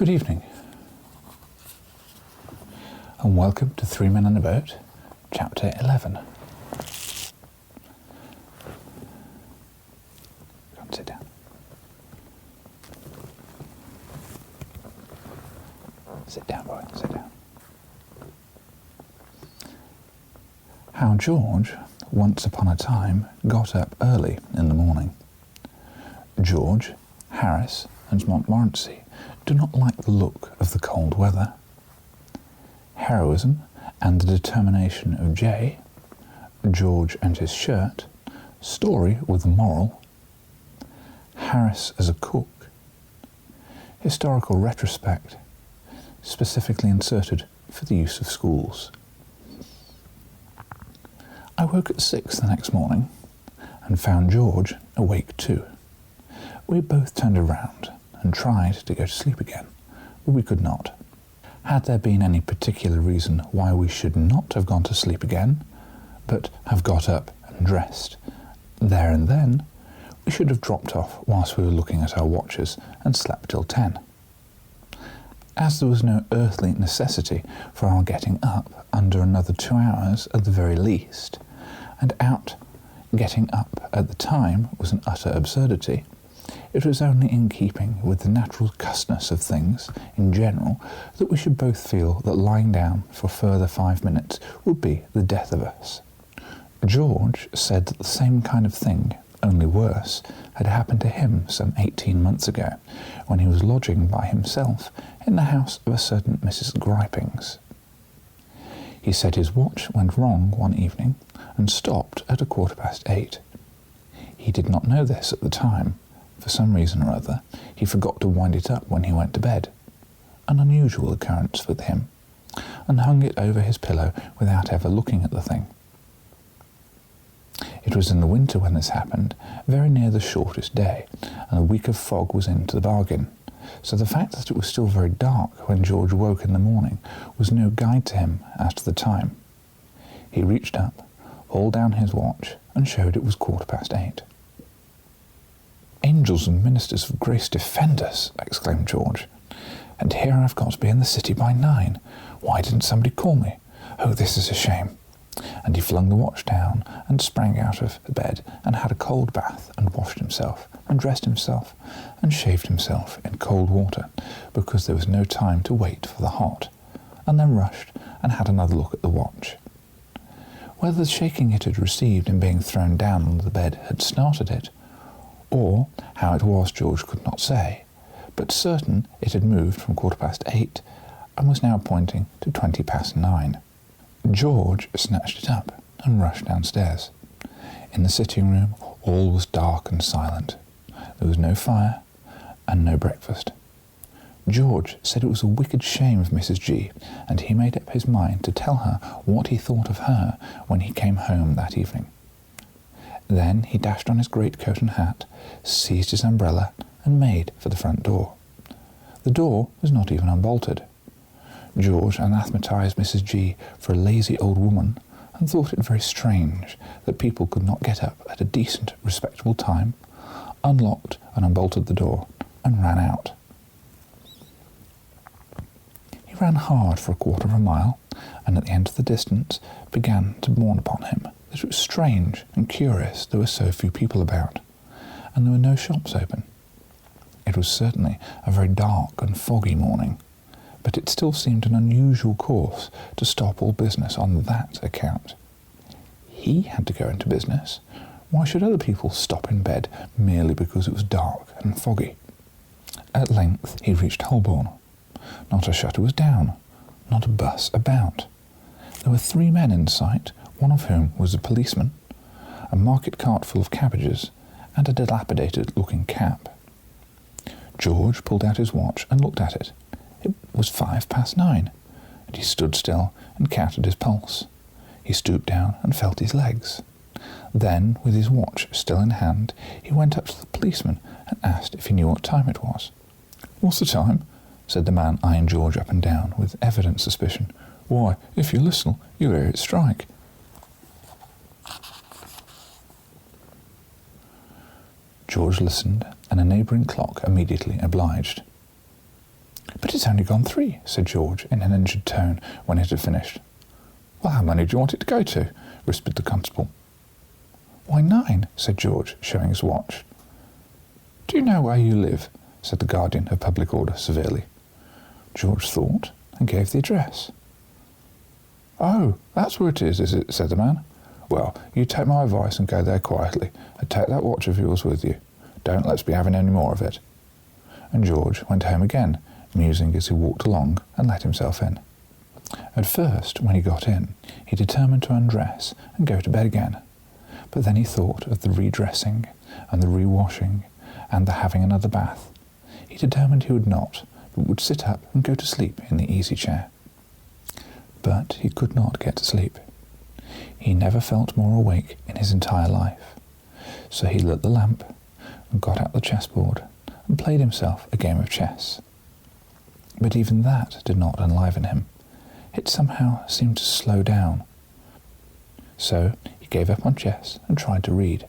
Good evening, and welcome to Three Men in a Boat, Chapter 11. Come on, sit down. Sit down, boy, sit down. How George, once upon a time, got up early in the morning. George, Harris, and Montmorency do not like the look of the cold weather. Heroism and the determination of J, George and his shirt, story with a moral, Harris as a cook, historical retrospect, specifically inserted for the use of schools. I woke at 6 the next morning and found George awake too. We both turned around and tried to go to sleep again, but we could not. Had there been any particular reason why we should not have gone to sleep again, but have got up and dressed there and then, we should have dropped off whilst we were looking at our watches and slept till 10. As there was no earthly necessity for our getting up under another 2 hours at the very least, and getting up at the time was an utter absurdity, it was only in keeping with the natural cusness of things in general that we should both feel that lying down for further 5 minutes would be the death of us. George said that the same kind of thing, only worse, had happened to him some 18 months ago, when he was lodging by himself in the house of a certain Mrs. Gripings. He said his watch went wrong one evening and stopped at 8:15. He did not know this at the time. For some reason or other, he forgot to wind it up when he went to bed, an unusual occurrence with him, and hung it over his pillow without ever looking at the thing. It was in the winter when this happened, very near the shortest day, and a week of fog was into the bargain, so the fact that it was still very dark when George woke in the morning was no guide to him as to the time. He reached up, hauled down his watch, and showed it was 8:15. "Angels and ministers of grace defend us," exclaimed George. "And here I've got to be in the city by 9. Why didn't somebody call me? Oh, this is a shame." And he flung the watch down and sprang out of bed and had a cold bath and washed himself and dressed himself and shaved himself in cold water because there was no time to wait for the hot, and then rushed and had another look at the watch. Whether the shaking it had received in being thrown down on the bed had started it, or how it was George could not say, but certain it had moved from 8:15 and was now pointing to 9:20. George snatched it up and rushed downstairs. In the sitting room all was dark and silent. There was no fire and no breakfast. George said it was a wicked shame of Mrs. G, and he made up his mind to tell her what he thought of her when he came home that evening. Then he dashed on his greatcoat and hat, seized his umbrella, and made for the front door. The door was not even unbolted. George anathematized Mrs. G for a lazy old woman, and thought it very strange that people could not get up at a decent, respectable time, unlocked and unbolted the door, and ran out. He ran hard for 1/4 mile, and at the end of the distance began to dawn upon him that it was strange and curious there were so few people about, and there were no shops open. It was certainly a very dark and foggy morning, but it still seemed an unusual course to stop all business on that account. He had to go into business. Why should other people stop in bed merely because it was dark and foggy? At length he reached Holborn. Not a shutter was down, not a bus about. There were 3 men in sight, one of whom was a policeman, a market cart full of cabbages, and a dilapidated-looking cab. George pulled out his watch and looked at it. It was 9:05, and he stood still and counted his pulse. He stooped down and felt his legs. Then, with his watch still in hand, he went up to the policeman and asked if he knew what time it was. "What's the time?" said the man, eyeing George up and down with evident suspicion. "Why, if you listen, you'll hear it strike." George listened, and a neighbouring clock immediately obliged. "But it's only gone 3, said George in an injured tone when it had finished. "Well, how many do you want it to go to?" whispered the constable. "Why, 9, said George, showing his watch. "Do you know where you live?" said the guardian of public order severely. George thought and gave the address. "Oh, that's where it is it?" said the man. "Well, you take my advice and go there quietly, and take that watch of yours with you. Don't let's be having any more of it." And George went home again, musing as he walked along, and let himself in. At first, when he got in, he determined to undress and go to bed again. But then he thought of the redressing and the rewashing and the having another bath. He determined he would not, but would sit up and go to sleep in the easy chair. But he could not get to sleep. He never felt more awake in his entire life. So he lit the lamp and got out the chessboard and played himself a game of chess. But even that did not enliven him. It somehow seemed to slow down. So he gave up on chess and tried to read.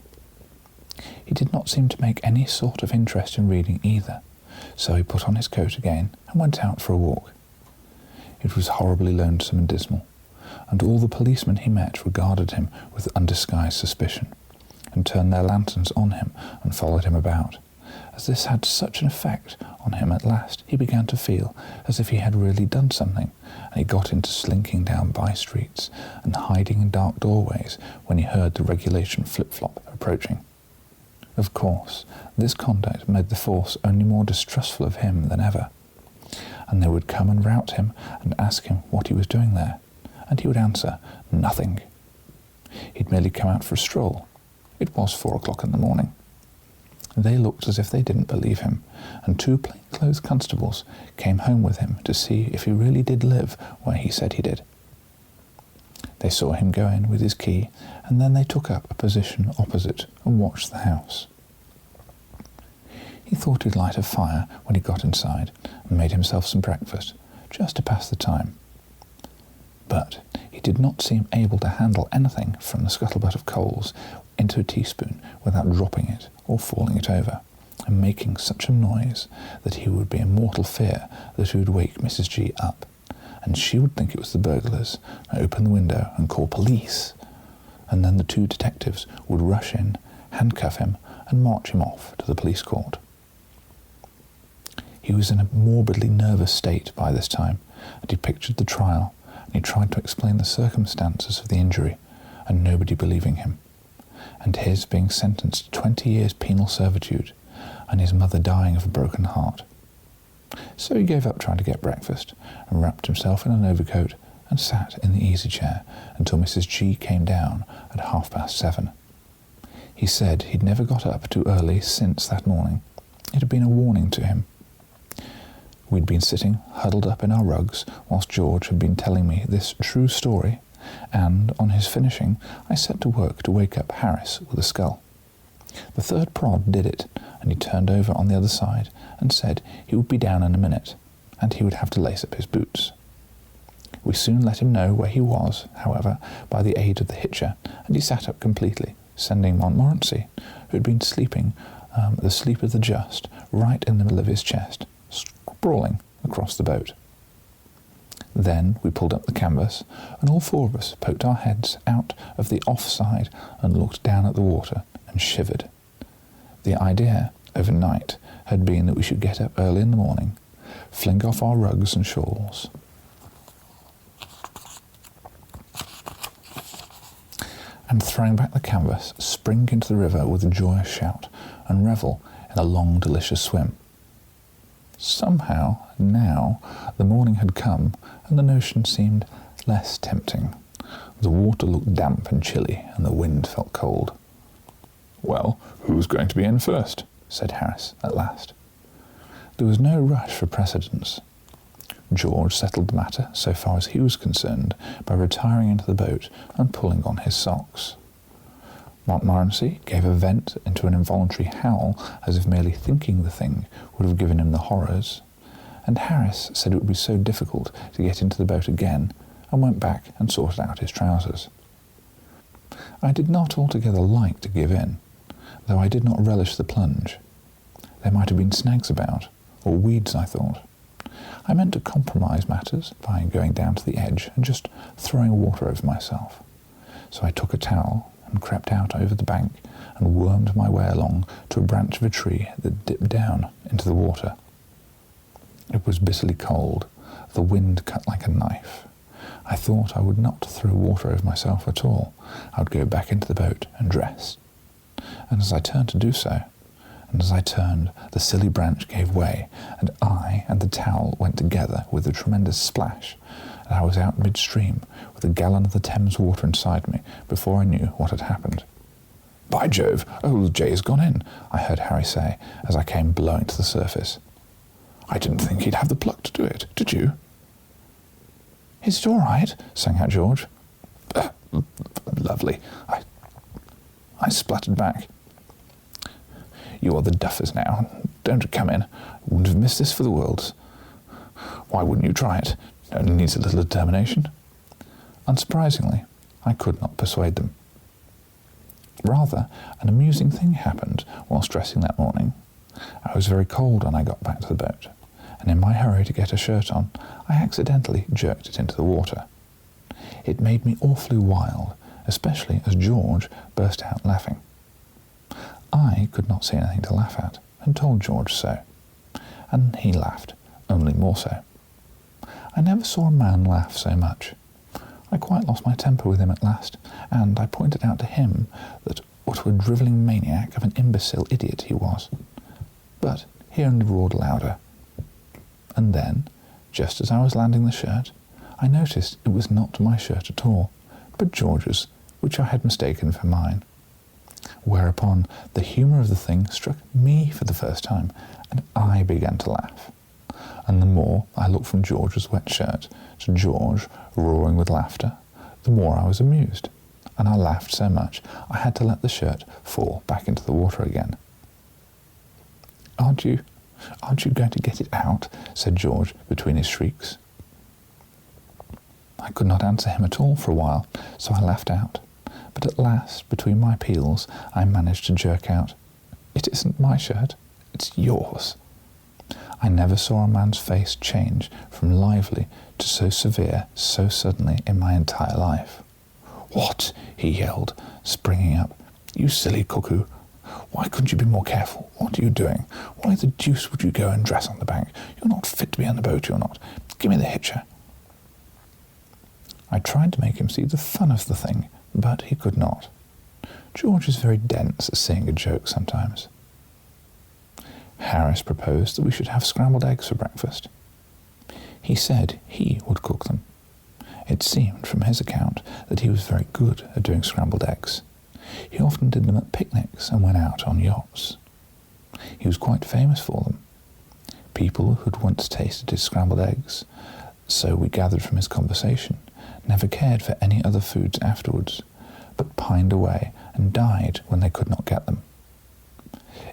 He did not seem to make any sort of interest in reading either, so he put on his coat again and went out for a walk. It was horribly lonesome and dismal, and all the policemen he met regarded him with undisguised suspicion, and turned their lanterns on him and followed him about. As this had such an effect on him, at last he began to feel as if he had really done something, and he got into slinking down by-streets and hiding in dark doorways when he heard the regulation flip-flop approaching. Of course, this conduct made the force only more distrustful of him than ever, and they would come and rout him and ask him what he was doing there, and he would answer, "Nothing." He'd merely come out for a stroll. It was 4 o'clock in the morning. They looked as if they didn't believe him, and 2 plain-clothes constables came home with him to see if he really did live where he said he did. They saw him go in with his key, and then they took up a position opposite and watched the house. He thought he'd light a fire when he got inside and made himself some breakfast, just to pass the time. But he did not seem able to handle anything from the scuttlebutt of coals into a teaspoon without dropping it or falling it over, and making such a noise that he would be in mortal fear that he would wake Mrs. G up, and she would think it was the burglars, and open the window and call police, and then the 2 detectives would rush in, handcuff him, and march him off to the police court. He was in a morbidly nervous state by this time, and he pictured the trial, and he tried to explain the circumstances of the injury, and nobody believing him, and his being sentenced to 20 years penal servitude, and his mother dying of a broken heart. So he gave up trying to get breakfast, and wrapped himself in an overcoat, and sat in the easy chair until Mrs. G came down at 7:30. He said he'd never got up too early since that morning. It had been a warning to him. We'd been sitting huddled up in our rugs whilst George had been telling me this true story, and on his finishing I set to work to wake up Harris with a skull. The 3rd prod did it, and he turned over on the other side and said he would be down in a minute, and he would have to lace up his boots. We soon let him know where he was, however, by the aid of the hitcher, and he sat up completely, sending Montmorency, who had been sleeping the sleep of the just, right in the middle of his chest, sprawling across the boat. Then we pulled up the canvas, and all 4 of us poked our heads out of the off side and looked down at the water and shivered. The idea, overnight, had been that we should get up early in the morning, fling off our rugs and shawls, and throwing back the canvas, spring into the river with a joyous shout, and revel in a long, delicious swim. Somehow, now, the morning had come, and the notion seemed less tempting. The water looked damp and chilly, and the wind felt cold. "Well, who's going to be in first?" said Harris at last. There was no rush for precedence. George settled the matter, so far as he was concerned, by retiring into the boat and pulling on his socks. Montmorency gave a vent into an involuntary howl, as if merely thinking the thing would have given him the horrors, and Harris said it would be so difficult to get into the boat again, and went back and sorted out his trousers. I did not altogether like to give in, though I did not relish the plunge. There might have been snags about, or weeds, I thought. I meant to compromise matters by going down to the edge and just throwing water over myself. So I took a towel and crept out over the bank and wormed my way along to a branch of a tree that dipped down into the water. It was bitterly cold. The wind cut like a knife. I thought I would not throw water over myself at all. I would go back into the boat and dress. And as I turned to do so, the silly branch gave way, and I and the towel went together with a tremendous splash, and I was out midstream with a gallon of the Thames water inside me before I knew what had happened. "By Jove, old Jay's gone in," I heard Harry say as I came blowing to the surface. "I didn't think he'd have the pluck to do it, did you?" "Is it all right?" sang out George. "Lovely," I spluttered back. "You are the duffers now. Don't come in. Wouldn't have missed this for the worlds." "Why wouldn't you try it? Only needs a little determination." Unsurprisingly, I could not persuade them. Rather, an amusing thing happened whilst dressing that morning. I was very cold when I got back to the boat, and in my hurry to get a shirt on, I accidentally jerked it into the water. It made me awfully wild, especially as George burst out laughing. I could not see anything to laugh at, and told George so, and he laughed, only more so. I never saw a man laugh so much. I quite lost my temper with him at last, and I pointed out to him that what a drivelling maniac of an imbecile idiot he was. But he only roared louder. And then, just as I was landing the shirt, I noticed it was not my shirt at all, but George's, which I had mistaken for mine. Whereupon the humour of the thing struck me for the first time, and I began to laugh. And the more I looked from George's wet shirt to George roaring with laughter, the more I was amused, and I laughed so much I had to let the shirt fall back into the water again. Aren't you going to get it out?" said George between his shrieks. I could not answer him at all for a while, so I laughed out. But at last, between my peals, I managed to jerk out, "It isn't my shirt, it's yours." I never saw a man's face change from lively to so severe so suddenly in my entire life. "What?" he yelled, springing up. "You silly cuckoo! Why couldn't you be more careful? What are you doing? Why the deuce would you go and dress on the bank? You're not fit to be on the boat, you're not. Give me the hitcher." I tried to make him see the fun of the thing, but he could not. George is very dense at seeing a joke sometimes. Harris proposed that we should have scrambled eggs for breakfast. He said he would cook them. It seemed from his account that he was very good at doing scrambled eggs. He often did them at picnics and went out on yachts. He was quite famous for them. People who'd once tasted his scrambled eggs, so we gathered from his conversation, never cared for any other foods afterwards, but pined away and died when they could not get them.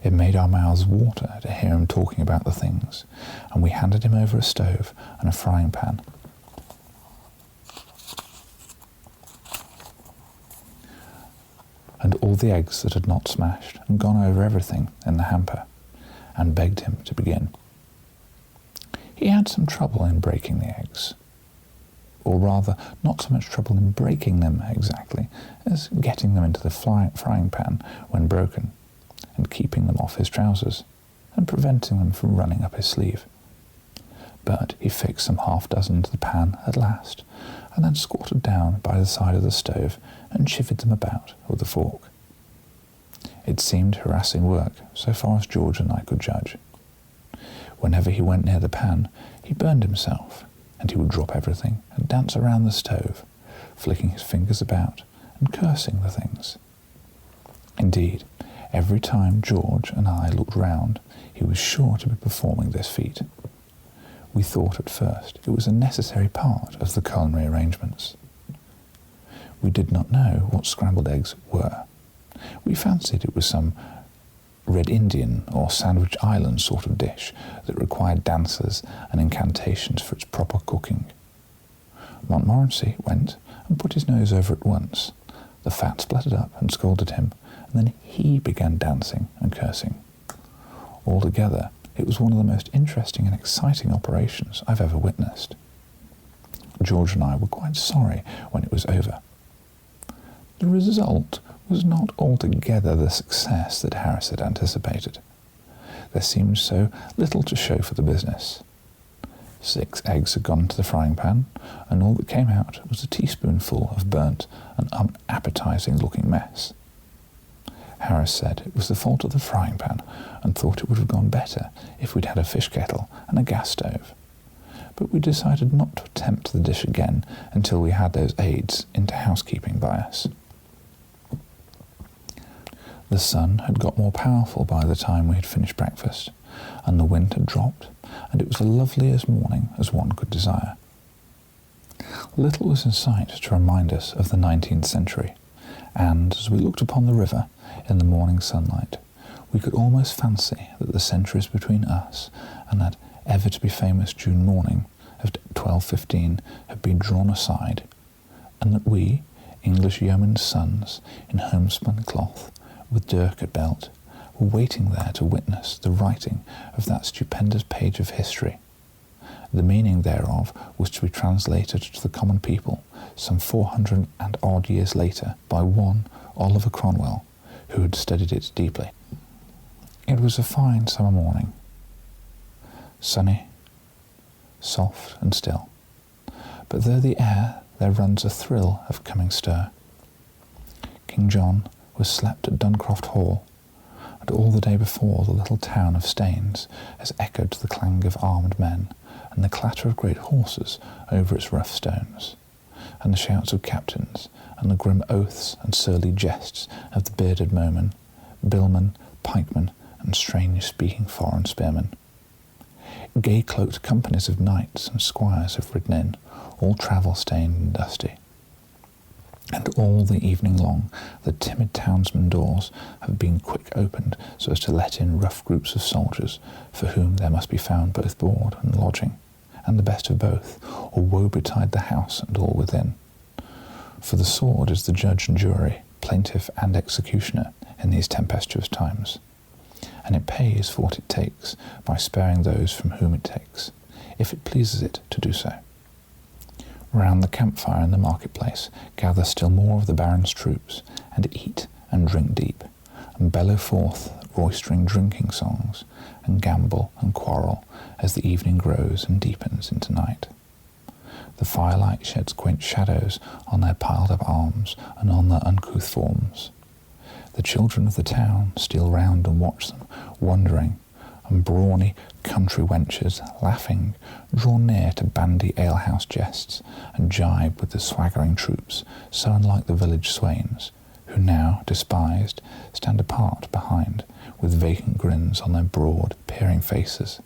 It made our mouths water to hear him talking about the things, and we handed him over a stove and a frying pan. And all the eggs that had not smashed and gone over everything in the hamper, and begged him to begin. He had some trouble in breaking the eggs. Or rather, not so much trouble in breaking them exactly, as getting them into the frying pan when broken, and keeping them off his trousers, and preventing them from running up his sleeve. But he fixed some half-dozen into the pan at last, and then squatted down by the side of the stove and chivied them about with a fork. It seemed harassing work, so far as George and I could judge. Whenever he went near the pan, he burned himself, and he would drop everything and dance around the stove, flicking his fingers about and cursing the things. Indeed, every time George and I looked round, he was sure to be performing this feat. We thought at first it was a necessary part of the culinary arrangements. We did not know what scrambled eggs were. We fancied it was some Red Indian or Sandwich Island sort of dish that required dances and incantations for its proper cooking. Montmorency went and put his nose over at once. The fat splattered up and scolded him, and then he began dancing and cursing. Altogether, It was one of the most interesting and exciting operations I've ever witnessed. George and I were quite sorry when it was over. The result was not altogether the success that Harris had anticipated. There seemed so little to show for the business. 6 eggs had gone into the frying pan, and all that came out was a teaspoonful of burnt and unappetizing-looking mess. Harris said it was the fault of the frying pan, and thought it would have gone better if we'd had a fish kettle and a gas stove. But we decided not to attempt the dish again until we had those aids into housekeeping by us. The sun had got more powerful by the time we had finished breakfast, and the wind had dropped, and it was the loveliest morning as one could desire. Little was in sight to remind us of the 19th century, and as we looked upon the river in the morning sunlight, we could almost fancy that the centuries between us and that ever-to-be-famous June morning of 1215 had been drawn aside, and that we, English yeomen's sons, in homespun cloth, with dirk at belt, were waiting there to witness the writing of that stupendous page of history. The meaning thereof was to be translated to the common people some 400 and odd years later by one Oliver Cromwell, who had studied it deeply. It was a fine summer morning, sunny, soft and still, but through the air there runs a thrill of coming stir. King John was slept at Duncroft Hall, and all the day before the little town of Staines has echoed to the clang of armed men, and the clatter of great horses over its rough stones, and the shouts of captains, and the grim oaths and surly jests of the bearded yeomen, billmen, pikemen, and strange-speaking foreign spearmen. Gay-cloaked companies of knights and squires have ridden in, all travel-stained and dusty. And all the evening long the timid townsmen doors have been quick opened so as to let in rough groups of soldiers, for whom there must be found both board and lodging, and the best of both, or woe betide the house and all within. For the sword is the judge and jury, plaintiff and executioner in these tempestuous times, and it pays for what it takes by sparing those from whom it takes, if it pleases it to do so. Round the campfire in the marketplace gather still more of the Baron's troops, and eat and drink deep, and bellow forth roistering drinking songs, and gambol and quarrel as the evening grows and deepens into night. The firelight sheds quaint shadows on their piled-up arms and on their uncouth forms. The children of the town steal round and watch them, wondering, and brawny country wenches, laughing, draw near to bandy alehouse jests, and jibe with the swaggering troops, so unlike the village swains, who now, despised, stand apart behind, with vacant grins on their broad, peering faces.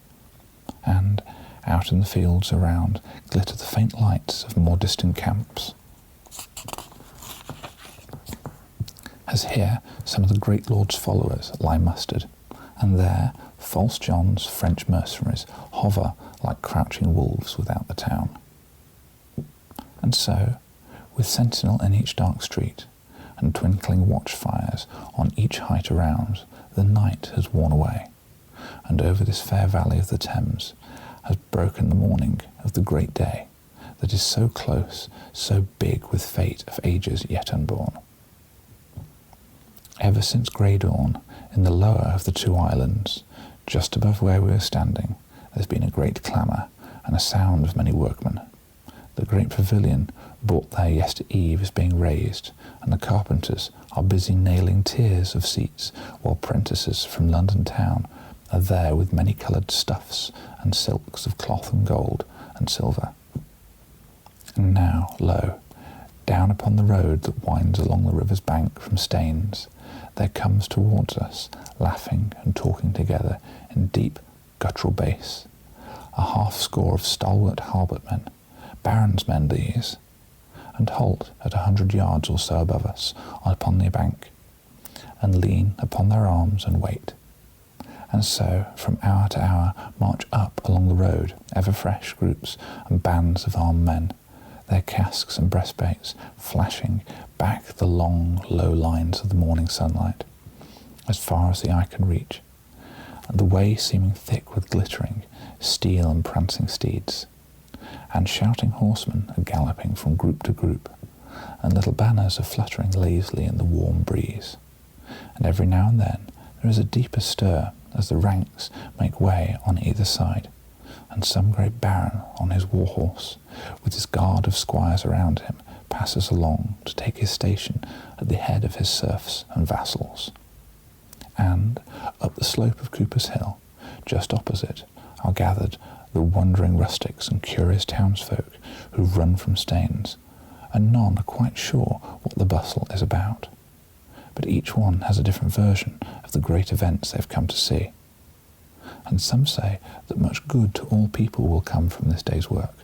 And, out in the fields around, glitter the faint lights of more distant camps. As here, some of the great lord's followers lie mustered, and there, false John's French mercenaries hover like crouching wolves without the town. And so, with sentinel in each dark street, and twinkling watch-fires on each height around, the night has worn away, and over this fair valley of the Thames has broken the morning of the great day that is so close, so big with fate of ages yet unborn. Ever since grey dawn, in the lower of the 2 islands, just above where we were standing, there's been a great clamour and a sound of many workmen. The great pavilion brought there yestereve is being raised, and the carpenters are busy nailing tiers of seats, while prentices from London town are there with many-coloured stuffs and silks of cloth and gold and silver. And now, lo, down upon the road that winds along the river's bank from Staines, there comes towards us, laughing and talking together in deep guttural bass, a half-score of stalwart Halbertmen, Baron's men these, and halt at 100 yards or so above us upon the bank, and lean upon their arms and wait, and so from hour to hour march up along the road ever fresh groups and bands of armed men, their casques and breastplates flashing back the long, low lines of the morning sunlight, as far as the eye can reach, and the way seeming thick with glittering steel and prancing steeds, and shouting horsemen are galloping from group to group, and little banners are fluttering lazily in the warm breeze, and every now and then there is a deeper stir as the ranks make way on either side, and some great baron on his war horse, with his guard of squires around him, passes along to take his station at the head of his serfs and vassals. And up the slope of Cooper's Hill, just opposite, are gathered the wondering rustics and curious townsfolk who run from Staines, and none are quite sure what the bustle is about. But each one has a different version of the great events they've come to see. And some say that much good to all people will come from this day's work.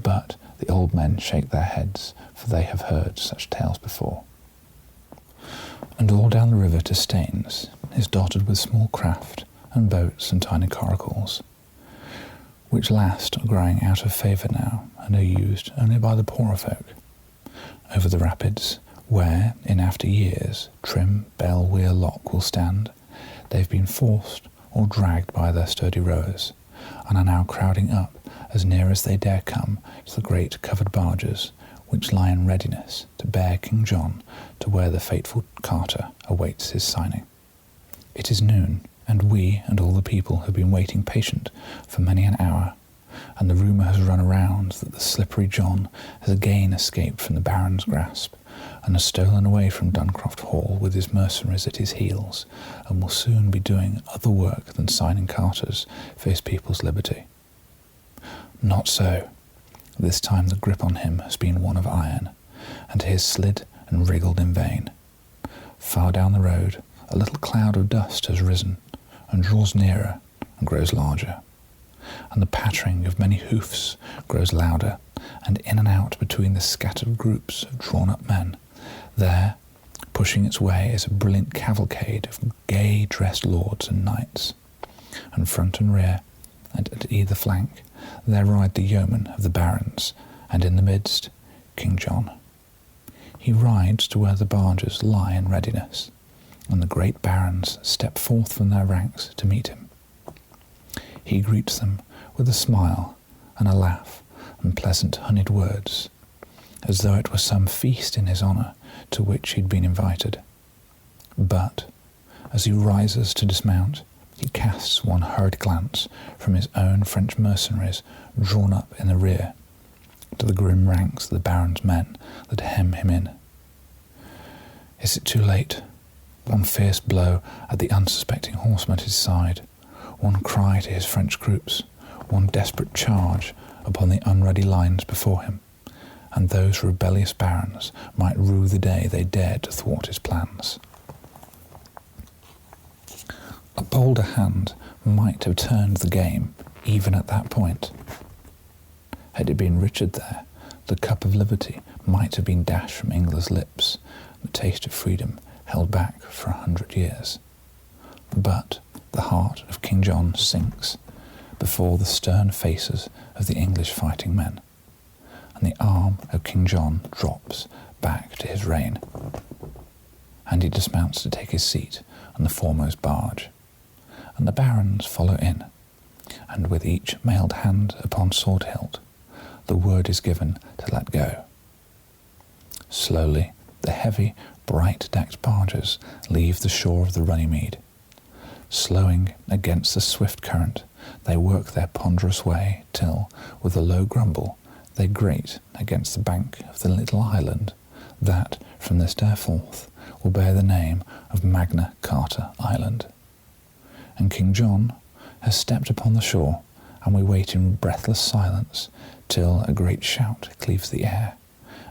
But the old men shake their heads, for they have heard such tales before. And all down the river to Staines is dotted with small craft and boats and tiny coracles, which last are growing out of favour now and are used only by the poorer folk. Over the rapids, where, in after years, trim bell-weir lock will stand, they've been forced or dragged by their sturdy rowers, and are now crowding up as near as they dare come to the great covered barges which lie in readiness to bear King John to where the fateful Carta awaits his signing. It is noon, and we and all the people have been waiting patient for many an hour, and the rumour has run around that the slippery John has again escaped from the Baron's grasp, and has stolen away from Duncroft Hall with his mercenaries at his heels, and will soon be doing other work than signing carters for his people's liberty. Not so. This time the grip on him has been one of iron, and he has slid and wriggled in vain. Far down the road a little cloud of dust has risen, and draws nearer and grows larger, and the pattering of many hoofs grows louder, and in and out between the scattered groups of drawn-up men, there, pushing its way, is a brilliant cavalcade of gay-dressed lords and knights, and front and rear, and at either flank, there ride the yeomen of the barons, and in the midst, King John. He rides to where the barges lie in readiness, and the great barons step forth from their ranks to meet him. He greets them with a smile and a laugh and pleasant honeyed words, as though it were some feast in his honour to which he'd been invited. But, as he rises to dismount, he casts one hurried glance from his own French mercenaries drawn up in the rear to the grim ranks of the Baron's men that hem him in. Is it too late? One fierce blow at the unsuspecting horseman at his side, one cry to his French groups, one desperate charge upon the unready lines before him, and those rebellious barons might rue the day they dared to thwart his plans. A bolder hand might have turned the game even at that point. Had it been Richard there, the cup of liberty might have been dashed from England's lips, the taste of freedom held back for 100 years. But the heart of King John sinks before the stern faces of the English fighting men, and the arm of King John drops back to his rein, and he dismounts to take his seat on the foremost barge, and the barons follow in, and with each mailed hand upon sword hilt, the word is given to let go. Slowly, the heavy, bright-decked barges leave the shore of the Runnymede. Slowing against the swift current, they work their ponderous way till, with a low grumble, they grate against the bank of the little island that, from this day forth, will bear the name of Magna Carta Island. And King John has stepped upon the shore, and we wait in breathless silence till a great shout cleaves the air,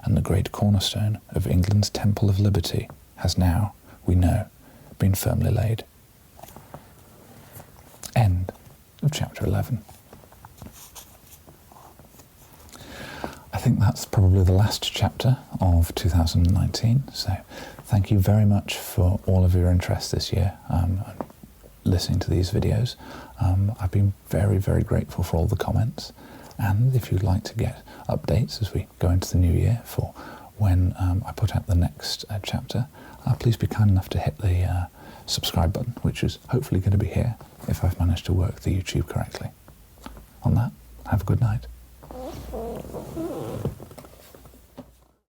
and the great cornerstone of England's Temple of Liberty has now, we know, been firmly laid. End of chapter 11. I think that's probably the last chapter of 2019, so thank you very much for all of your interest this year. Listening to these videos. I've been very, very grateful for all the comments, and if you'd like to get updates as we go into the new year for when I put out the next chapter, please be kind enough to hit the subscribe button, which is hopefully going to be here if I've managed to work the YouTube correctly. On that, have a good night.